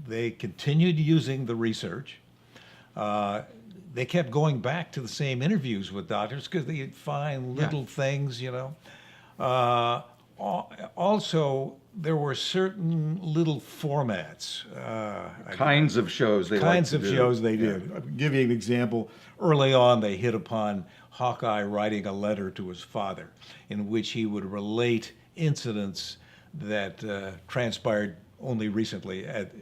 they continued using the research. They kept going back to the same interviews with doctors because they'd find little things, Also, there were certain little formats. Kinds of shows they liked to do. Shows they did. I'll give you an example. Early on, they hit upon Hawkeye writing a letter to his father in which he would relate incidents that transpired only recently at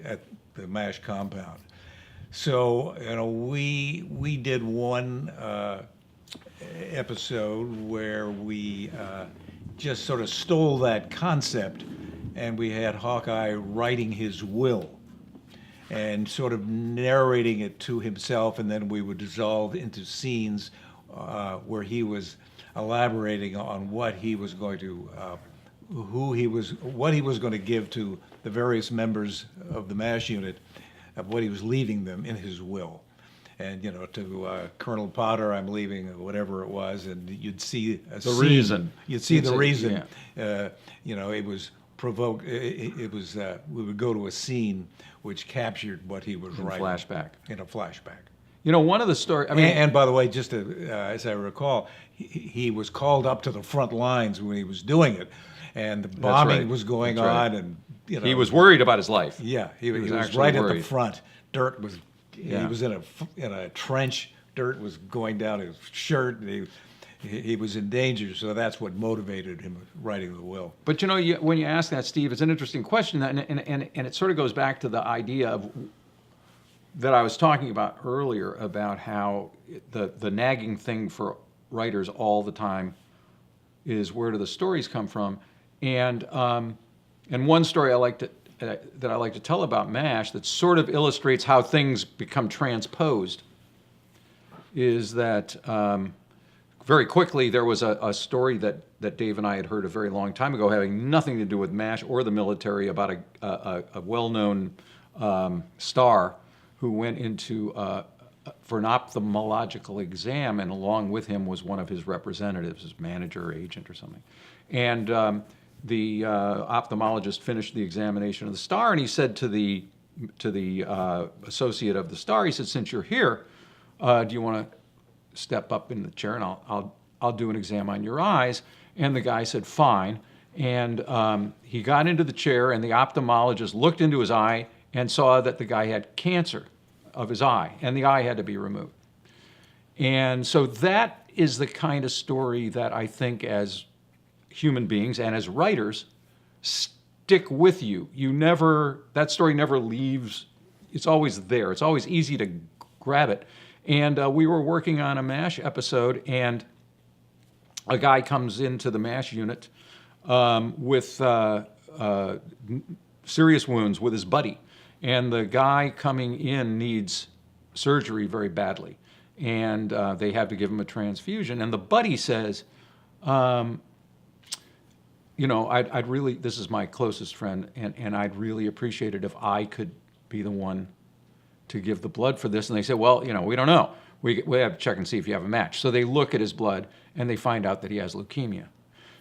the MASH compound. So, we did one episode where we just sort of stole that concept, and we had Hawkeye writing his will and sort of narrating it to himself, and then we would dissolve into scenes where he was elaborating on what he was going to, what he was going to give to the various members of the MASH unit, of what he was leaving them in his will. And, to Colonel Potter, I'm leaving whatever it was, and you'd see the reason. You'd see the reason. It was provoked. It was. We would go to a scene which captured what he was writing. In a flashback. One of the stories. And by the way, just as I recall, he was called up to the front lines when he was doing it, and the bombing was going on, and he was worried about his life. Yeah, he was right at the front. Dirt was. He was in a trench. Dirt was going down his shirt. And he was in danger, so that's what motivated him writing the will. But when you ask that, Steve, it's an interesting question, and it sort of goes back to the idea of that I was talking about earlier about how the nagging thing for writers all the time is where do the stories come from, and one story that I like to tell about MASH that sort of illustrates how things become transposed is that very quickly there was a story that Dave and I had heard a very long time ago having nothing to do with MASH or the military about a well-known star who went into for an ophthalmological exam, and along with him was one of his representatives, his manager or agent or something. And the ophthalmologist finished the examination of the star, and he said to the associate of the star, he said, "Since you're here, do you want to step up in the chair and I'll do an exam on your eyes?" And the guy said, "Fine." And he got into the chair, and the ophthalmologist looked into his eye and saw that the guy had cancer of his eye, and the eye had to be removed. And so that is the kind of story that I think as human beings and as writers stick with you. That story never leaves. It's always there. It's always easy to grab it. And we were working on a MASH episode, and a guy comes into the MASH unit with serious wounds with his buddy. And the guy coming in needs surgery very badly. And they have to give him a transfusion. And the buddy says, I'd really, this is my closest friend, and I'd really appreciate it if I could be the one to give the blood for this. And they said, well, we don't know. We have to check and see if you have a match. So they look at his blood, and they find out that he has leukemia.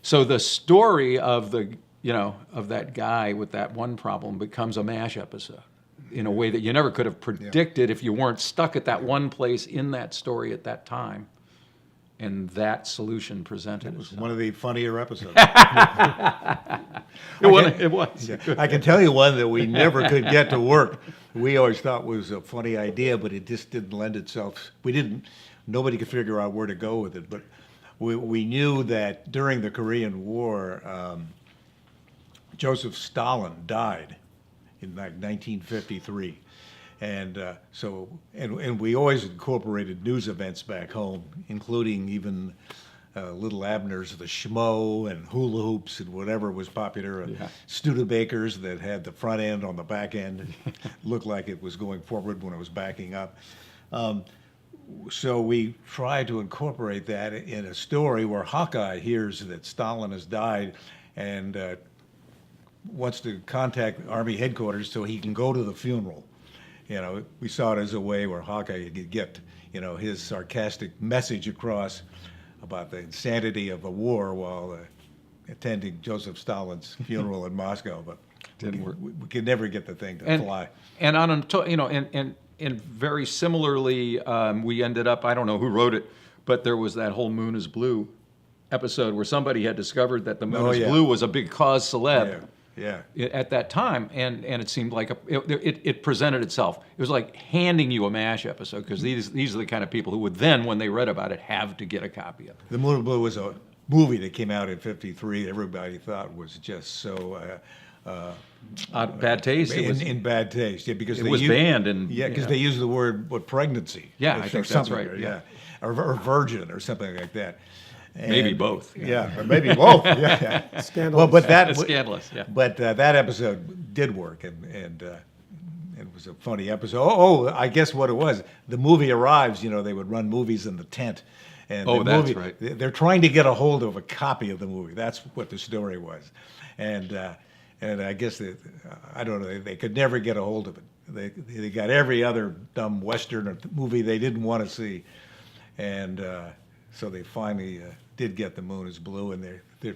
So the story of that guy with that one problem becomes a MASH episode in a way that you never could have predicted if you weren't stuck at that one place in that story at that time. And that solution presented. It was one of the funnier episodes. It was. Yeah. I can tell you one that we never could get to work. We always thought was a funny idea, but it just didn't lend itself. Nobody could figure out where to go with it. But we knew that during the Korean War, Joseph Stalin died in like 1953. And and we always incorporated news events back home, including even Little Abner's The Schmo and hula hoops and whatever was popular. Studebakers that had the front end on the back end, looked like it was going forward when it was backing up. So we tried to incorporate that in a story where Hawkeye hears that Stalin has died and wants to contact Army headquarters so he can go to the funeral. We saw it as a way where Hawkeye could get, his sarcastic message across about the insanity of a war while attending Joseph Stalin's funeral in Moscow. But Didn't work. We could never get the thing to And fly. and on and very similarly, we ended up. I don't know who wrote it, but there was that whole "Moon is Blue" episode where somebody had discovered that the moon Oh, is yeah. blue was a big cause celeb. Yeah. At that time, and it seemed like it presented itself. It was like handing you a MASH episode, because these are the kind of people who would then, when they read about it, have to get a copy of it. The Moon of Blue was a movie that came out in '53. Everybody thought was just so Bad taste. in bad taste. Yeah, because It they was banned and because they used the word pregnancy. Yeah, I or think that's something, right, yeah. or virgin or something like that. Maybe And- both. Yeah, or maybe both. Yeah. Scandalous. Well, but that It's scandalous. Yeah. But that episode did work, and it was a funny episode. Oh, I guess what it was. The movie arrives. They would run movies in the tent, and Oh, the that's movie, right. They're trying to get a hold of a copy of the movie. That's what the story was, and I guess I don't know. They could never get a hold of it. They got every other dumb Western or movie they didn't want to see, and so they finally did get The Moon is Blue, and they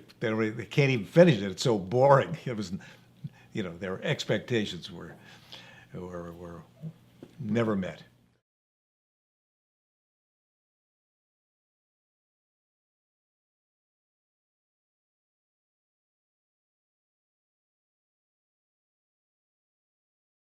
can't even finish it. It's so boring. It was, their expectations were never met.